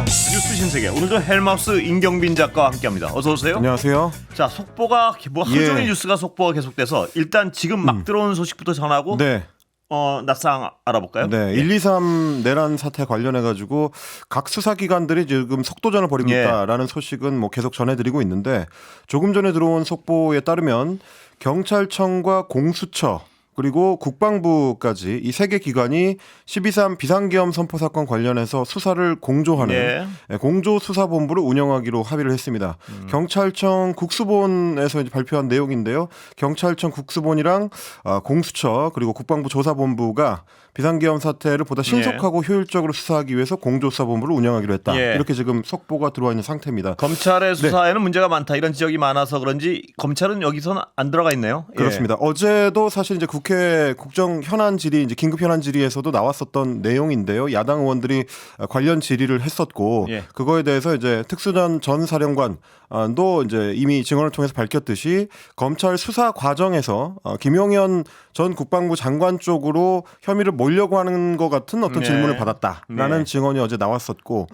자, 뉴스 신세계 오늘도 헬마우스 임경빈 작가와 함께합니다. 어서 오세요. 안녕하세요. 자, 속보가 뭐 하루 종일 뉴스가 속보가 계속돼서 일단 지금 막 들어오는 소식부터 전하고 네. 낯상 알아볼까요? 네, 123 내란 사태 관련해 가지고 각 수사기관들이 지금 속도전을 벌이고 있다라는 소식은 뭐 계속 전해드리고 있는데 조금 전에 들어온 속보에 따르면 경찰청과 공수처 그리고 국방부까지 이 세 개 기관이 12.3 비상계엄 선포 사건 관련해서 수사를 공조하는 공조수사본부를 운영하기로 합의를 했습니다. 경찰청 국수본에서 이제 발표한 내용인데요. 경찰청 국수본이랑 공수처 그리고 국방부 조사본부가 비상계엄 사태를 보다 신속하고 효율적으로 수사하기 위해서 공조수사본부를 운영하기로 했다. 이렇게 지금 속보가 들어와 있는 상태입니다. 검찰의 수사에는 문제가 많다. 이런 지적이 많아서 그런지 검찰은 여기서는 안 들어가 있네요. 그렇습니다. 어제도 사실 이제 국회 국정 현안 질의 이제 긴급 현안 질의에서도 나왔었던 내용인데요. 야당 의원들이 관련 질의를 했었고 그거에 대해서 이제 특수전 전 사령관도 이제 이미 증언을 통해서 밝혔듯이 검찰 수사 과정에서 김용현 전 국방부 장관 쪽으로 혐의를 몰려고 하는 것 같은 어떤 질문을 받았다라는 증언이 어제 나왔었고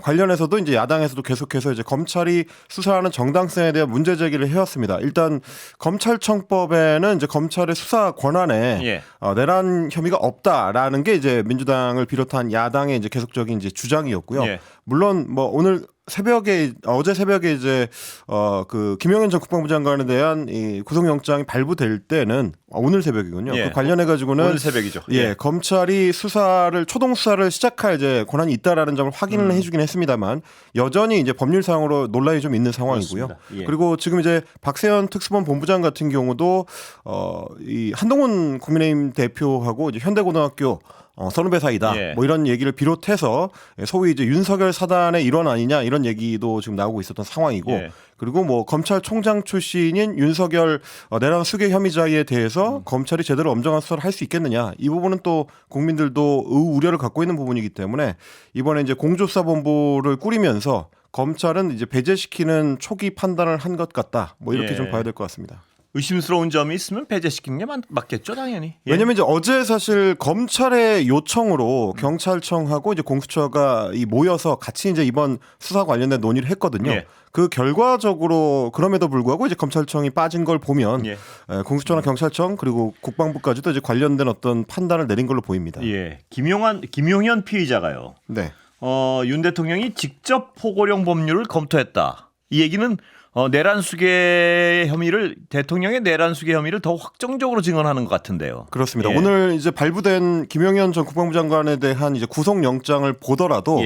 관련해서도 이제 야당에서도 계속해서 이제 검찰이 수사하는 정당성에 대한 문제 제기를 해왔습니다. 일단 검찰청법에는 이제 검찰의 수사 권한에 내란 혐의가 없다라는 게 이제 민주당을 비롯한 야당의 이제 계속적인 이제 주장이었고요. 물론 뭐 어제 새벽에 이제 그 김용현 전 국방부 장관에 대한 이 구속영장이 발부될 때는 오늘 새벽이군요. 그 관련해 가지고는 오늘 새벽이죠. 검찰이 초동 수사를 시작할 이제 권한이 있다라는 점을 확인을 해주긴 했습니다만 여전히 이제 법률상으로 논란이 좀 있는 상황이고요. 그리고 지금 이제 박세현 특수본 본부장 같은 경우도 이 한동훈 국민의힘 대표하고 이제 현대고등학교 선후배 사이다. 뭐 이런 얘기를 비롯해서 소위 이제 윤석열 사단의 일원 아니냐 이런 얘기도 지금 나오고 있었던 상황이고 그리고 뭐 검찰총장 출신인 윤석열 내란 수괴 혐의자에 대해서 검찰이 제대로 엄정한 수사를 할 수 있겠느냐 이 부분은 또 국민들도 우려를 갖고 있는 부분이기 때문에 이번에 이제 공조수사본부를 꾸리면서 검찰은 이제 배제시키는 초기 판단을 한 것 같다. 뭐 이렇게 좀 봐야 될 것 같습니다. 의심스러운 점이 있으면 배제시키는 게 맞겠죠, 당연히. 왜냐면 이제 어제 사실 검찰의 요청으로 경찰청하고 이제 공수처가 모여서 같이 이제 이번 수사 관련된 논의를 했거든요. 그 결과적으로 그럼에도 불구하고 이제 검찰청이 빠진 걸 보면 공수처나 경찰청 그리고 국방부까지도 이제 관련된 어떤 판단을 내린 걸로 보입니다. 김용현 피의자가요. 윤 대통령이 직접 포고령 법률을 검토했다. 이 얘기는 내란 수괴 혐의를 대통령의 내란 수괴 혐의를 더 확정적으로 증언하는 것 같은데요. 그렇습니다. 오늘 이제 발부된 김용현 전 국방부 장관에 대한 이제 구속영장을 보더라도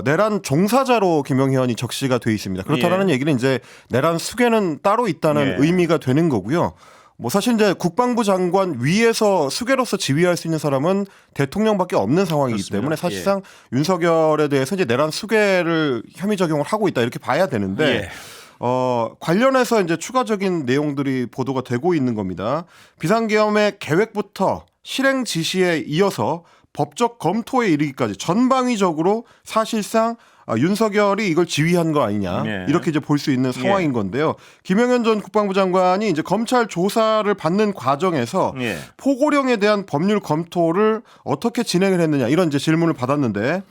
내란 종사자로 김용현이 적시가 돼 있습니다. 그렇다라는 얘기는 이제 내란 수괴는 따로 있다는 의미가 되는 거고요. 뭐 사실 이제 국방부 장관 위에서 수괴로서 지휘할 수 있는 사람은 대통령밖에 없는 상황이기 때문에 사실상 윤석열에 대해서 이제 내란 수괴를 혐의 적용을 하고 있다 이렇게 봐야 되는데 관련해서 이제 추가적인 내용들이 보도가 되고 있는 겁니다. 비상계엄의 계획부터 실행 지시에 이어서 법적 검토에 이르기까지 전방위적으로 사실상 윤석열이 이걸 지휘한 거 아니냐 이렇게 이제 볼 수 있는 상황인 건데요. 김용현 전 국방부 장관이 이제 검찰 조사를 받는 과정에서 포고령에 대한 법률 검토를 어떻게 진행을 했느냐 이런 이제 질문을 받았는데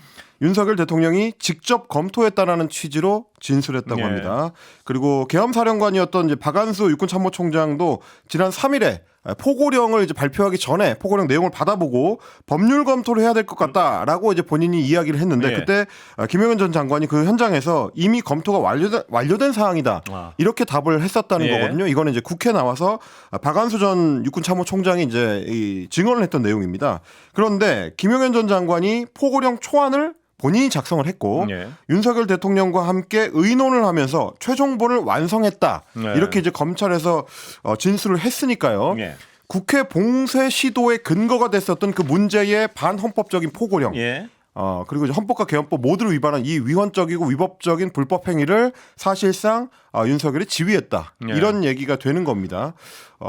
윤석열 대통령이 직접 검토했다라는 취지로 진술했다고 합니다. 그리고 계엄사령관이었던 이제 박안수 육군참모총장도 지난 3일에 포고령을 이제 발표하기 전에 포고령 내용을 받아보고 법률 검토를 해야 될 것 같다라고 이제 본인이 이야기를 했는데 그때 김용현 전 장관이 그 현장에서 이미 검토가 완료된 사항이다 이렇게 답을 했었다는 거거든요. 이거는 이제 국회 나와서 박안수 전 육군참모총장이 이제 증언을 했던 내용입니다. 그런데 김용현 전 장관이 포고령 초안을 본인이 작성을 했고 윤석열 대통령과 함께 의논을 하면서 최종본을 완성했다. 이렇게 이제 검찰에서 진술을 했으니까요. 국회 봉쇄 시도의 근거가 됐었던 그 문제의 반헌법적인 포고령. 그리고 이제 헌법과 개헌법 모두를 위반한 이 위헌적이고 위법적인 불법 행위를 사실상 윤석열이 지휘했다. 이런 얘기가 되는 겁니다.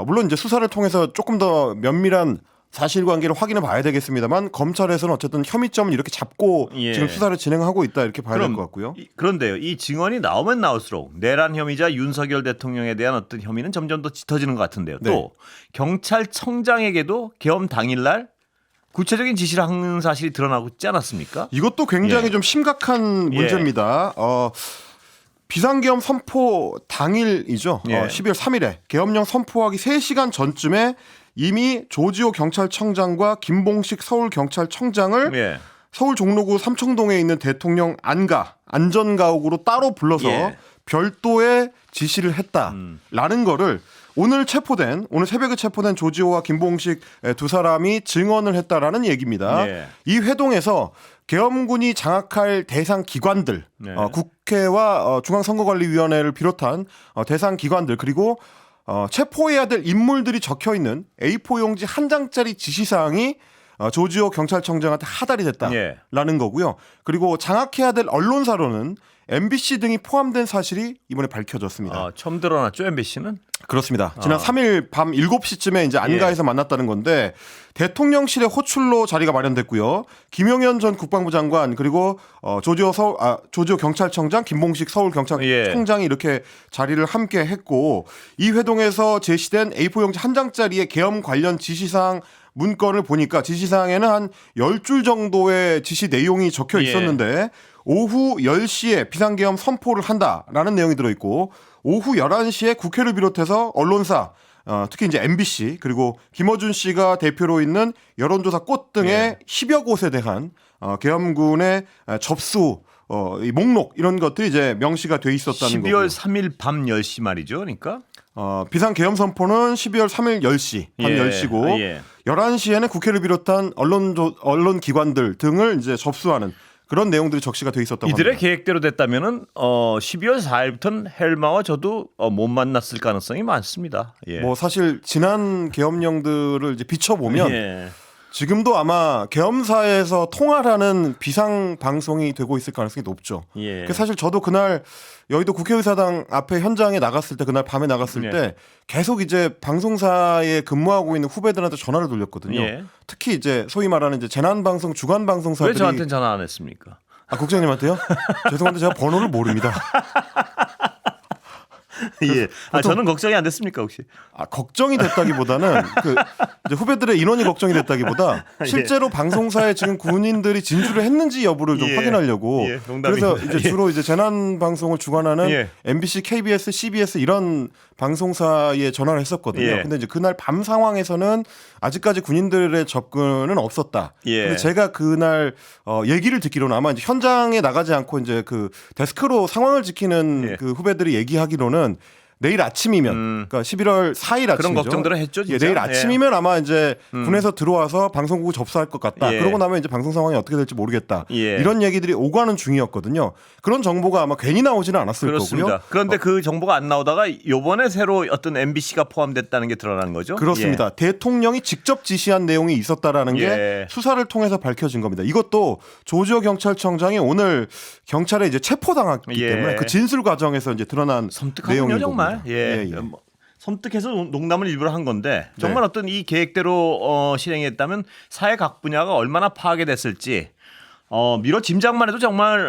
물론 이제 수사를 통해서 조금 더 면밀한 사실관계를 확인해 봐야 되겠습니다만 검찰에서는 어쨌든 혐의점을 이렇게 잡고 지금 수사를 진행하고 있다 이렇게 봐야 될 것 같고요. 그런데요. 이 증언이 나오면 나올수록 내란 혐의자 윤석열 대통령에 대한 어떤 혐의는 점점 더 짙어지는 것 같은데요. 또 경찰청장에게도 계엄 당일날 구체적인 지시를 하는 사실이 드러나고 있지 않았습니까? 이것도 굉장히 예. 좀 심각한 문제입니다. 비상계엄 선포 당일이죠. 예. 12월 3일에 계엄령 선포하기 3시간 전쯤에 이미 조지호 경찰청장과 김봉식 서울경찰청장을 예. 서울 종로구 삼청동에 있는 대통령 안전가옥으로 따로 불러서 예. 별도의 지시를 했다라는 거를 오늘 새벽에 체포된 조지호와 김봉식 두 사람이 증언을 했다라는 얘기입니다. 예. 이 회동에서 계엄군이 장악할 대상 기관들, 네. 국회와 중앙선거관리위원회를 비롯한 대상 기관들 그리고 체포해야 될 인물들이 적혀 있는 A4 용지 한 장짜리 지시사항이 조지호 경찰청장한테 하달이 됐다라는 예. 거고요. 그리고 장악해야 될 언론사로는 MBC 등이 포함된 사실이 이번에 밝혀졌습니다. 처음 드러났죠, MBC는? 그렇습니다. 지난 3일 밤 7시쯤에 이제 안가에서 만났다는 건데 대통령실의 호출로 자리가 마련됐고요. 김용현 전 국방부 장관 그리고 조지호 경찰청장, 김봉식 서울경찰청장이 이렇게 자리를 함께 했고 이 회동에서 제시된 A4 용지 한 장짜리의 계엄 관련 지시사항 문건을 보니까 지시사항에는 한 10줄 정도의 지시 내용이 적혀 있었는데 오후 10시에 비상계엄 선포를 한다라는 내용이 들어있고 오후 11시에 국회를 비롯해서 언론사 특히 이제 MBC 그리고 김어준 씨가 대표로 있는 여론조사 꽃 등의 10여 곳에 대한 계엄군의 접수 이 목록 이런 것들이 이제 명시가 돼 있었다는 거고 12월 3일 밤 10시 말이죠. 그러니까 비상계엄 선포는 12월 3일 10시 밤 10시고 11시에는 국회를 비롯한 언론 기관들 등을 이제 접수하는 그런 내용들이 적시가 돼 있었다고 이들의 합니다. 계획대로 됐다면은 12월 4일부터는 헬마와 저도 못 만났을 가능성이 많습니다. 예. 뭐 사실 지난 계엄령들을 이제 비춰보면 지금도 아마 계엄사에서 통화라는 비상 방송이 되고 있을 가능성이 높죠. 사실 저도 그날 여의도 국회의사당 앞에 현장에 나갔을 때 그날 밤에 나갔을 때 계속 이제 방송사에 근무하고 있는 후배들한테 전화를 돌렸거든요. 특히 이제 소위 말하는 이제 재난방송 주간 방송사들이 왜 저한테는 전화 안 했습니까? 국장님한테요? 죄송한데 제가 번호를 모릅니다. 예. 저는 걱정이 안 됐습니까 혹시? 걱정이 됐다기보다는 이제 후배들의 인원이 걱정이 됐다기보다 실제로 방송사에 지금 군인들이 진출을 했는지 여부를 좀 확인하려고. 그래서 이제 주로 이제 재난 방송을 주관하는 MBC, KBS, CBS 이런 방송사에 전화를 했었거든요. 근데 이제 그날 밤 상황에서는 아직까지 군인들의 접근은 없었다. 근데 제가 그날 얘기를 듣기로는 아마 이제 현장에 나가지 않고 이제 그 데스크로 상황을 지키는 그 후배들이 얘기하기로는 내일 아침이면 그러니까 11월 4일 아침이죠. 그런 걱정들을 했죠. 진짜. 내일 아침이면 아마 이제 군에서 들어와서 방송국을 접수할 것 같다. 그러고 나면 이제 방송 상황이 어떻게 될지 모르겠다. 이런 얘기들이 오가는 중이었거든요. 그런 정보가 아마 괜히 나오지는 않았을 거고요. 그런데 그 정보가 안 나오다가 이번에 새로 어떤 MBC가 포함됐다는 게 드러난 거죠. 그렇습니다. 대통령이 직접 지시한 내용이 있었다라는 게 수사를 통해서 밝혀진 겁니다. 이것도 조지호 경찰청장이 오늘 경찰에 이제 체포당했기 때문에 그 진술 과정에서 이제 드러난 내용인 정말. 겁니다. 뭐 섬뜩해서 농담을 일부러 한 건데 정말 어떤 이 계획대로 실행했다면 사회 각 분야가 얼마나 파괴됐을지 미뤄 짐작만 해도 정말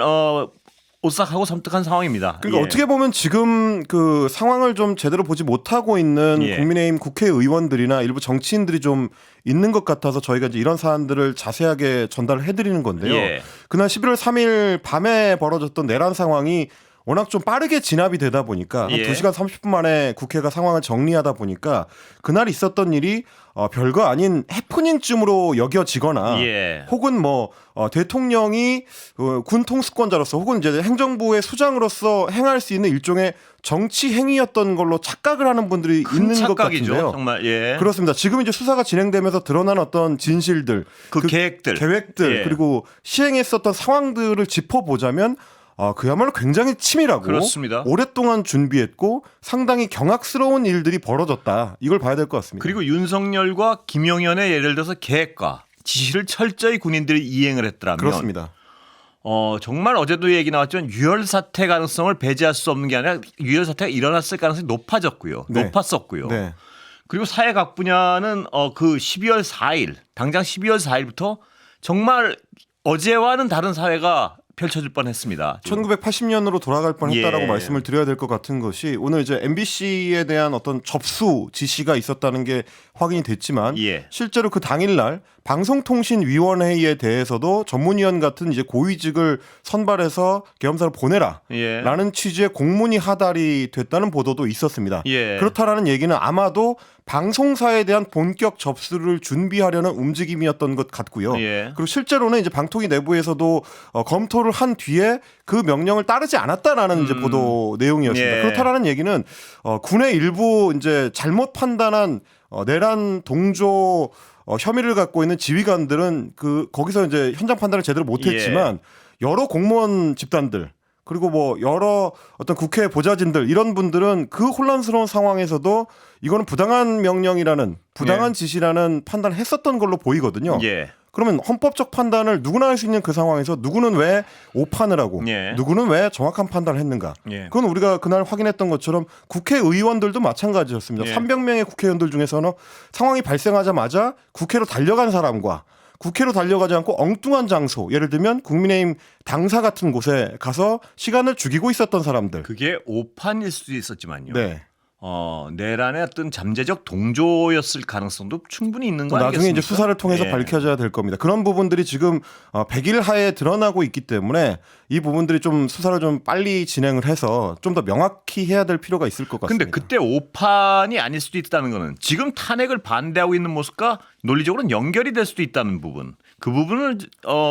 오싹하고 섬뜩한 상황입니다. 그러니까 어떻게 보면 지금 그 상황을 좀 제대로 보지 못하고 있는 국민의힘 국회의원들이나 일부 정치인들이 좀 있는 것 같아서 저희가 이제 이런 사안들을 자세하게 전달을 해드리는 건데요. 그날 11월 3일 밤에 벌어졌던 내란 상황이 워낙 좀 빠르게 진압이 되다 보니까 한 2시간 30분 만에 국회가 상황을 정리하다 보니까 그날 있었던 일이 별거 아닌 해프닝쯤으로 여겨지거나 혹은 뭐 대통령이 군 통수권자로서 혹은 이제 행정부의 수장으로서 행할 수 있는 일종의 정치 행위였던 걸로 착각을 하는 분들이 있는 것 같은데요. 정말 그렇습니다. 지금 이제 수사가 진행되면서 드러난 어떤 진실들, 그 계획들 그리고 시행했었던 상황들을 짚어보자면 그야말로 굉장히 치밀하고 그렇습니다. 오랫동안 준비했고 상당히 경악스러운 일들이 벌어졌다. 이걸 봐야 될 것 같습니다. 그리고 윤석열과 김용현의 예를 들어서 계획과 지시를 철저히 군인들이 이행을 했더라면 그렇습니다. 정말 어제도 얘기 나왔지만 유혈 사태 가능성을 배제할 수 없는 게 아니라 유혈 사태가 일어났을 가능성이 높아졌고요. 높았었고요. 그리고 사회 각 분야는 그 12월 4일 당장 12월 4일부터 정말 어제와는 다른 사회가 펼쳐질 뻔했습니다. 1980년으로 돌아갈 뻔했다라고 예. 말씀을 드려야 될 것 같은 것이 오늘 이제 MBC에 대한 어떤 접수 지시가 있었다는 게 확인이 됐지만 예. 실제로 그 당일날 방송통신위원회에 대해서도 전문위원 같은 이제 고위직을 선발해서 계엄사를 보내라라는 취지의 공문이 하달이 됐다는 보도도 있었습니다. 예. 그렇다라는 얘기는 아마도 방송사에 대한 본격 접수를 준비하려는 움직임이었던 것 같고요. 예. 그리고 실제로는 이제 방통위 내부에서도 검토를 한 뒤에 그 명령을 따르지 않았다라는 이제 보도 내용이었습니다. 예. 그렇다라는 얘기는 군의 일부 이제 잘못 판단한 내란 동조 혐의를 갖고 있는 지휘관들은 거기서 이제 현장 판단을 제대로 못했지만 여러 공무원 집단들 그리고 뭐 여러 어떤 국회 보좌진들 이런 분들은 그 혼란스러운 상황에서도 이거는 부당한 명령이라는 부당한 지시라는 판단을 했었던 걸로 보이거든요. 예. 그러면 헌법적 판단을 누구나 할 수 있는 그 상황에서 누구는 왜 오판을 하고 누구는 왜 정확한 판단을 했는가. 그건 우리가 그날 확인했던 것처럼 국회의원들도 마찬가지였습니다. 300명의 국회의원들 중에서는 상황이 발생하자마자 국회로 달려간 사람과 국회로 달려가지 않고 엉뚱한 장소, 예를 들면 국민의힘 당사 같은 곳에 가서 시간을 죽이고 있었던 사람들. 그게 오판일 수도 있었지만요. 네. 내란의 어떤 잠재적 동조였을 가능성도 충분히 있는 거 아니겠습니까? 나중에 이제 수사를 통해서 밝혀져야 될 겁니다. 그런 부분들이 지금 100일 하에 드러나고 있기 때문에 이 부분들이 좀 수사를 좀 빨리 진행을 해서 좀 더 명확히 해야 될 필요가 있을 것 같습니다. 근데 그때 오판이 아닐 수도 있다는 거는 지금 탄핵을 반대하고 있는 모습과 논리적으로는 연결이 될 수도 있다는 부분. 그 부분을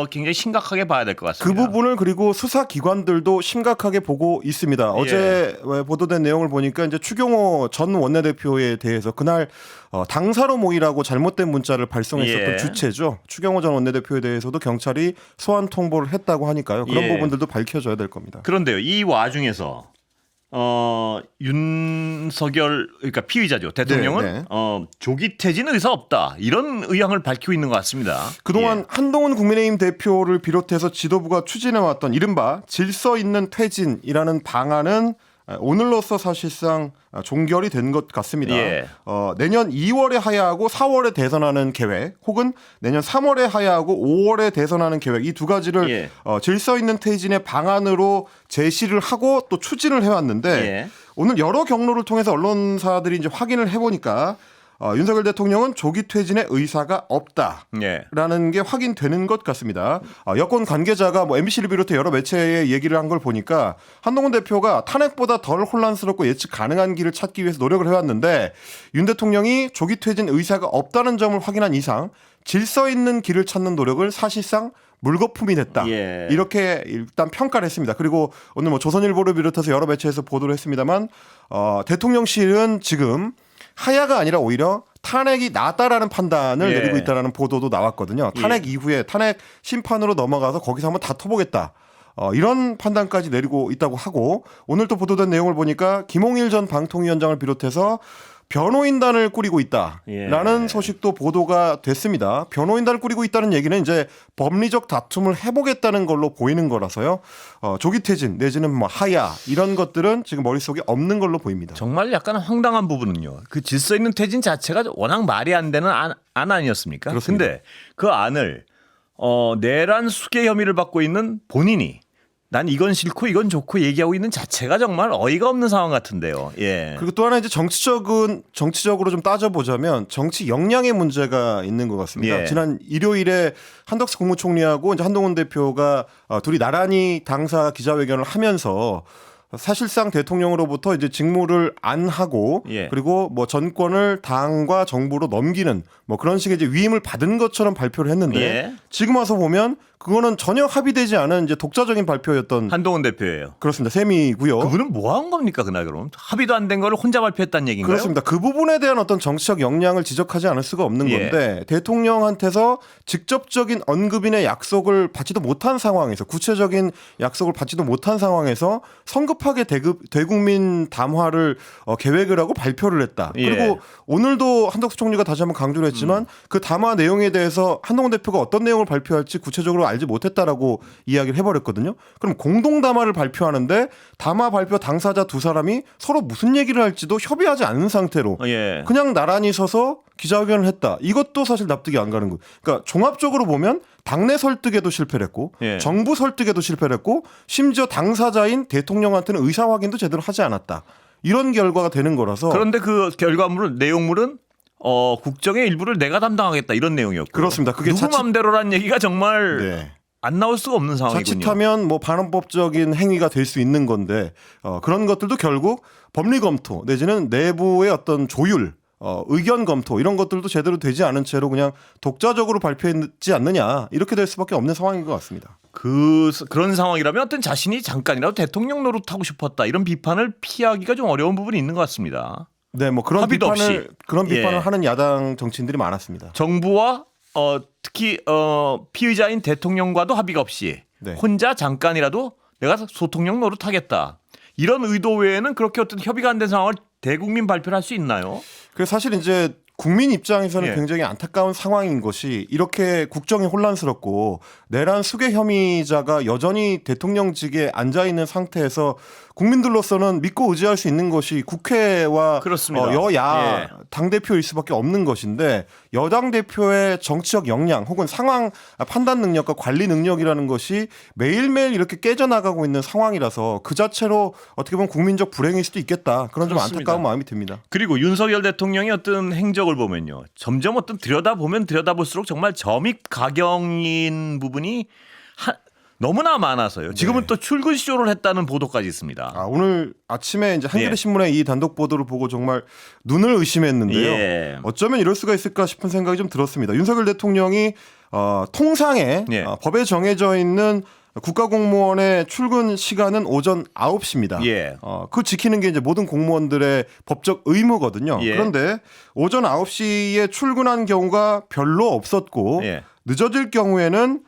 굉장히 심각하게 봐야 될 것 같습니다. 그 부분을 그리고 수사기관들도 심각하게 보고 있습니다. 어제 보도된 내용을 보니까 이제 추경호 전 원내대표에 대해서 그날 당사로 모이라고 잘못된 문자를 발송했었던 주체죠. 추경호 전 원내대표에 대해서도 경찰이 소환 통보를 했다고 하니까요. 그런 부분들도 밝혀져야 될 겁니다. 그런데요. 이 와중에서 윤석열 그러니까 피의자죠. 대통령은 조기 퇴진 의사 없다. 이런 의향을 밝히고 있는 것 같습니다. 그동안 한동훈 국민의힘 대표를 비롯해서 지도부가 추진해왔던 이른바 질서 있는 퇴진이라는 방안은 오늘로써 사실상 종결이 된 것 같습니다. 내년 2월에 하야하고 4월에 대선하는 계획 혹은 내년 3월에 하야하고 5월에 대선하는 계획 이 두 가지를 질서 있는 퇴진의 방안으로 제시를 하고 또 추진을 해왔는데 오늘 여러 경로를 통해서 언론사들이 이제 확인을 해보니까 윤석열 대통령은 조기 퇴진의 의사가 없다라는 게 확인되는 것 같습니다. 여권 관계자가 뭐 MBC를 비롯해 여러 매체에 얘기를 한 걸 보니까 한동훈 대표가 탄핵보다 덜 혼란스럽고 예측 가능한 길을 찾기 위해서 노력을 해왔는데 윤 대통령이 조기 퇴진 의사가 없다는 점을 확인한 이상 질서 있는 길을 찾는 노력을 사실상 물거품이 됐다. 이렇게 일단 평가를 했습니다. 그리고 오늘 뭐 조선일보를 비롯해서 여러 매체에서 보도를 했습니다만 대통령실은 지금 하야가 아니라 오히려 탄핵이 낫다라는 판단을 내리고 있다는 보도도 나왔거든요. 탄핵 이후에 탄핵 심판으로 넘어가서 거기서 한번 다퉈보겠다. 이런 판단까지 내리고 있다고 하고 오늘 또 보도된 내용을 보니까 김홍일 전 방통위원장을 비롯해서 변호인단을 꾸리고 있다라는 소식도 보도가 됐습니다. 변호인단을 꾸리고 있다는 얘기는 이제 법리적 다툼을 해보겠다는 걸로 보이는 거라서요. 조기 퇴진 내지는 뭐 하야 이런 것들은 지금 머릿속에 없는 걸로 보입니다. 정말 약간 황당한 부분은요. 그 질서 있는 퇴진 자체가 워낙 말이 안 되는 안 아니었습니까? 그런데 그 안을 내란 수괴 혐의를 받고 있는 본인이 난 이건 싫고 이건 좋고 얘기하고 있는 자체가 정말 어이가 없는 상황 같은데요. 그리고 또 하나 이제 정치적으로 좀 따져보자면 정치 역량의 문제가 있는 것 같습니다. 지난 일요일에 한덕수 국무총리하고 이제 한동훈 대표가 둘이 나란히 당사 기자회견을 하면서 사실상 대통령으로부터 이제 직무를 안 하고 그리고 뭐 전권을 당과 정부로 넘기는 뭐 그런 식의 이제 위임을 받은 것처럼 발표를 했는데 지금 와서 보면 그거는 전혀 합의되지 않은 이제 독자적인 발표였던 한동훈 대표예요. 그렇습니다. 셈이고요. 그분은 뭐 한 겁니까 그날 그럼 합의도 안 된 거를 혼자 발표했다는 얘기인가요? 그렇습니다. 그 부분에 대한 어떤 정치적 역량을 지적하지 않을 수가 없는 건데 대통령한테서 직접적인 언급인의 약속을 받지도 못한 상황에서 구체적인 약속을 받지도 못한 상황에서 성급하게 대국민 담화를 계획을 하고 발표를 했다. 그리고 오늘도 한덕수 총리가 다시 한번 강조를 했지만 그 담화 내용에 대해서 한동훈 대표가 어떤 내용을 발표할지 구체적으로 알지 못했다라고 이야기를 해버렸거든요. 그럼 공동 담화를 발표하는데 담화 발표 당사자 두 사람이 서로 무슨 얘기를 할지도 협의하지 않은 상태로 그냥 나란히 서서 기자회견을 했다. 이것도 사실 납득이 안 가는 거예요. 그러니까 종합적으로 보면 당내 설득에도 실패를 했고 정부 설득에도 실패를 했고 심지어 당사자인 대통령한테는 의사 확인도 제대로 하지 않았다. 이런 결과가 되는 거라서. 그런데 그 결과물은 내용물은 국정의 일부를 내가 담당하겠다 이런 내용이었고. 그렇습니다. 그게 누구 맘대로란 얘기가 정말 안 나올 수가 없는 상황이군요. 자칫하면 뭐 반헌법적인 행위가 될 수 있는 건데 그런 것들도 결국 법리 검토 내지는 내부의 어떤 조율 의견 검토 이런 것들도 제대로 되지 않은 채로 그냥 독자적으로 발표했지 않느냐 이렇게 될 수밖에 없는 상황인 것 같습니다. 그런 상황이라면 어떤 자신이 잠깐이라도 대통령 노릇하고 싶었다 이런 비판을 피하기가 좀 어려운 부분이 있는 것 같습니다. 네, 뭐 그런 비판을 하는 야당 정치인들이 많았습니다. 정부와 특히 피의자인 대통령과도 합의가 없이 혼자 잠깐이라도 내가 소통령 노릇하겠다 이런 의도 외에는 그렇게 어떤 협의가 안 된 상황을 대국민 발표를 할 수 있나요? 그래서 사실 이제 국민 입장에서는 굉장히 안타까운 상황인 것이 이렇게 국정이 혼란스럽고 내란 수괴 혐의자가 여전히 대통령직에 앉아 있는 상태에서 국민들로서는 믿고 의지할 수 있는 것이 국회와 여야 당대표일 수밖에 없는 것인데 여당 대표의 정치적 역량 혹은 상황 판단 능력과 관리 능력이라는 것이 매일매일 이렇게 깨져나가고 있는 상황이라서 그 자체로 어떻게 보면 국민적 불행일 수도 있겠다. 그런 좀 안타까운 마음이 듭니다. 그리고 윤석열 대통령의 어떤 행적을 보면요. 점점 어떤 들여다볼수록 정말 점입가경인 부분이 너무나 많아서요. 지금은 또 출근 쇼를 했다는 보도까지 있습니다. 오늘 아침에 이제 한겨레 신문의 이 단독 보도를 보고 정말 눈을 의심했는데요. 어쩌면 이럴 수가 있을까 싶은 생각이 좀 들었습니다. 윤석열 대통령이 통상에 법에 정해져 있는 국가공무원의 출근 시간은 오전 9시입니다. 그 지키는 게 이제 모든 공무원들의 법적 의무거든요. 그런데 오전 9시에 출근한 경우가 별로 없었고 늦어질 경우에는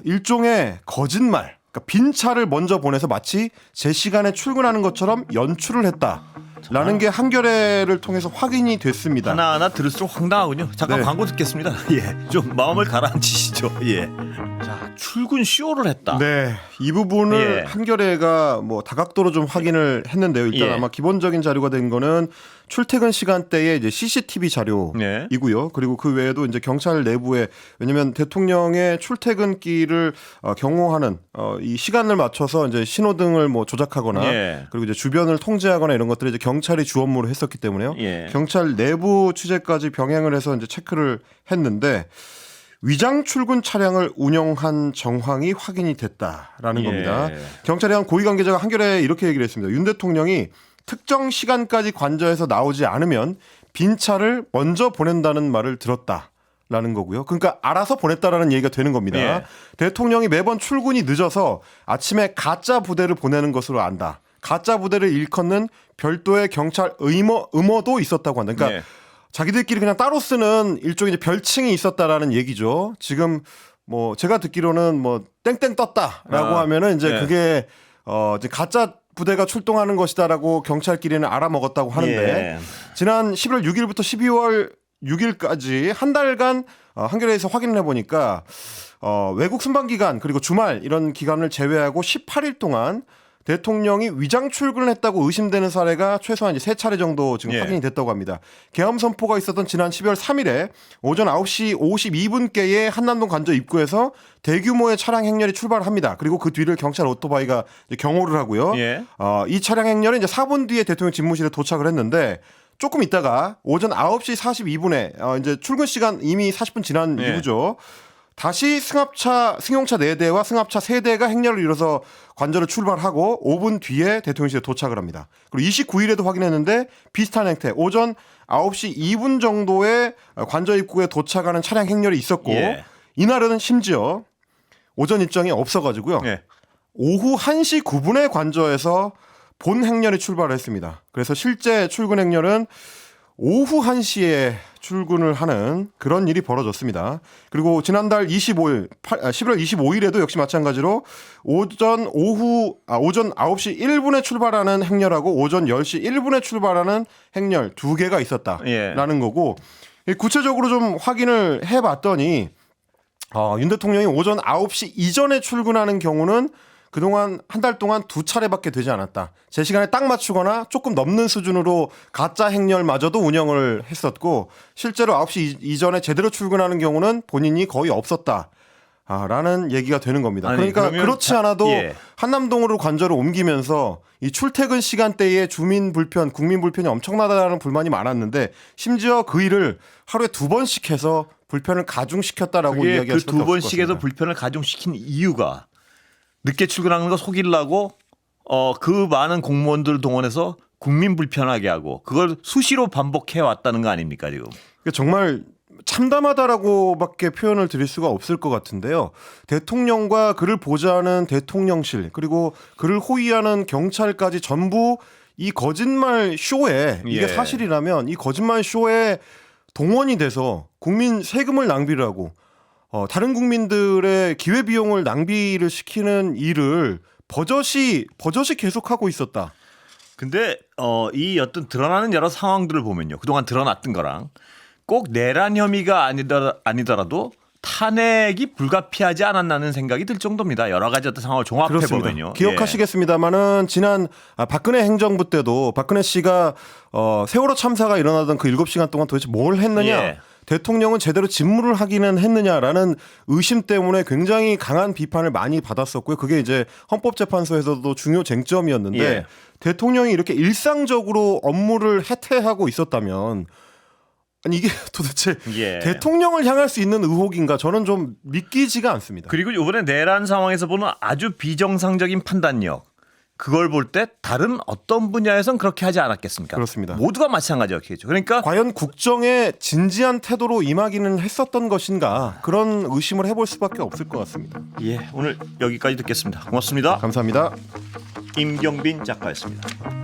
일종의 거짓말, 그러니까 빈 차를 먼저 보내서 마치 제 시간에 출근하는 것처럼 연출을 했다라는 게 한겨레를 통해서 확인이 됐습니다. 하나하나 들을수록 황당하군요. 잠깐 광고 듣겠습니다. 좀 마음을 가라앉히시죠. 자, 출근 쇼를 했다. 네, 이 부분을 한겨레가 뭐 다각도로 좀 확인을 했는데요. 일단 아마 기본적인 자료가 된 거는 출퇴근 시간대에 이제 CCTV 자료이고요. 그리고 그 외에도 이제 경찰 내부에 왜냐면 대통령의 출퇴근길을 경호하는 이 시간을 맞춰서 이제 신호등을 뭐 조작하거나 그리고 이제 주변을 통제하거나 이런 것들을 이제 경찰이 주 업무로 했었기 때문에요. 경찰 내부 취재까지 병행을 해서 이제 체크를 했는데 위장 출근 차량을 운영한 정황이 확인이 됐다라는 겁니다. 경찰의 한 고위 관계자가 한겨레에 이렇게 얘기를 했습니다. 윤 대통령이 특정 시간까지 관저에서 나오지 않으면 빈 차를 먼저 보낸다는 말을 들었다라는 거고요. 그러니까 알아서 보냈다라는 얘기가 되는 겁니다. 대통령이 매번 출근이 늦어서 아침에 가짜 부대를 보내는 것으로 안다. 가짜 부대를 일컫는 별도의 경찰 음어도 있었다고 한다. 그러니까 자기들끼리 그냥 따로 쓰는 일종의 별칭이 있었다라는 얘기죠. 지금 뭐 제가 듣기로는 뭐 땡땡 떴다라고 하면은 이제 그게 이제 가짜 부대가 출동하는 것이다라고 경찰끼리는 알아먹었다고 하는데 지난 11월 6일부터 12월 6일까지 한 달간 한겨레에서 확인을 해보니까 외국 순방 기간 그리고 주말 이런 기간을 제외하고 18일 동안 대통령이 위장 출근을 했다고 의심되는 사례가 최소한 이제 3차례 정도 지금 확인이 됐다고 합니다. 계엄 선포가 있었던 지난 12월 3일에 오전 9시 52분께에 한남동 관저 입구에서 대규모의 차량 행렬이 출발합니다. 그리고 그 뒤를 경찰 오토바이가 이제 경호를 하고요. 이 차량 행렬은 이제 4분 뒤에 대통령 집무실에 도착을 했는데 조금 있다가 오전 9시 42분에 이제 출근 시간 이미 40분 지난 이후죠. 다시 승용차 4대와 승합차 3대가 행렬을 이뤄서 관저를 출발하고 5분 뒤에 대통령실에 도착을 합니다. 그리고 29일에도 확인했는데 비슷한 행태 오전 9시 2분 정도에 관저 입구에 도착하는 차량 행렬이 있었고 이날은 심지어 오전 일정이 없어가지고요. 오후 1시 9분에 관저에서 본 행렬이 출발을 했습니다. 그래서 실제 출근 행렬은 오후 1시에 출근을 하는 그런 일이 벌어졌습니다. 그리고 지난달 11월 25일에도 역시 마찬가지로 오전 9시 1분에 출발하는 행렬하고 오전 10시 1분에 출발하는 행렬 2개가 있었다라는 거고 구체적으로 좀 확인을 해봤더니 윤 대통령이 오전 9시 이전에 출근하는 경우는 그동안 한 달 동안 2차례밖에 되지 않았다. 제 시간에 딱 맞추거나 조금 넘는 수준으로 가짜 행렬마저도 운영을 했었고 실제로 9시 이전에 제대로 출근하는 경우는 본인이 거의 없었다. 라는 얘기가 되는 겁니다. 아니, 그러니까 그렇지 않아도 예. 한남동으로 관저를 옮기면서 이 출퇴근 시간대에 주민 불편, 국민 불편이 엄청나다는 불만이 많았는데 심지어 그 일을 하루에 2번씩 해서 불편을 가중시켰다라고 이야기할 수밖에 없을 것 그 2번씩에서 같습니다. 불편을 가중시킨 이유가 늦게 출근하는 거 속이려고 그 많은 공무원들 동원해서 국민 불편하게 하고 그걸 수시로 반복해 왔다는 거 아닙니까 지금? 그러니까 정말 참담하다라고밖에 표현을 드릴 수가 없을 것 같은데요. 대통령과 그를 보좌하는 대통령실 그리고 그를 호위하는 경찰까지 전부 이 거짓말 쇼에 이게 예. 사실이라면 이 거짓말 쇼에 동원이 돼서 국민 세금을 낭비를 하고 다른 국민들의 기회비용을 낭비를 시키는 일을 버젓이 계속하고 있었다. 근데 이 어떤 드러나는 여러 상황들을 보면요. 그동안 드러났던 거랑 꼭 내란 혐의가 아니더라도 탄핵이 불가피하지 않았나는 생각이 들 정도입니다. 여러 가지 어떤 상황을 종합해 보면요. 기억하시겠습니다만은 지난 박근혜 행정부 때도 박근혜 씨가 세월호 참사가 일어나던 그 7시간 동안 도대체 뭘 했느냐. 예. 대통령은 제대로 직무를 하기는 했느냐라는 의심 때문에 굉장히 강한 비판을 많이 받았었고요. 그게 이제 헌법재판소에서도 중요 쟁점이었는데 예. 대통령이 이렇게 일상적으로 업무를 해태하고 있었다면 아니 이게 도대체 예. 대통령을 향할 수 있는 의혹인가 저는 좀 믿기지가 않습니다. 그리고 이번에 내란 상황에서 보는 아주 비정상적인 판단력 그걸 볼 때 다른 어떤 분야에선 그렇게 하지 않았겠습니까? 그렇습니다. 모두가 마찬가지였겠죠. 그러니까 과연 국정에 진지한 태도로 임하기는 했었던 것인가 그런 의심을 해볼 수밖에 없을 것 같습니다. 예, 오늘 여기까지 듣겠습니다. 고맙습니다. 감사합니다. 임경빈 작가였습니다.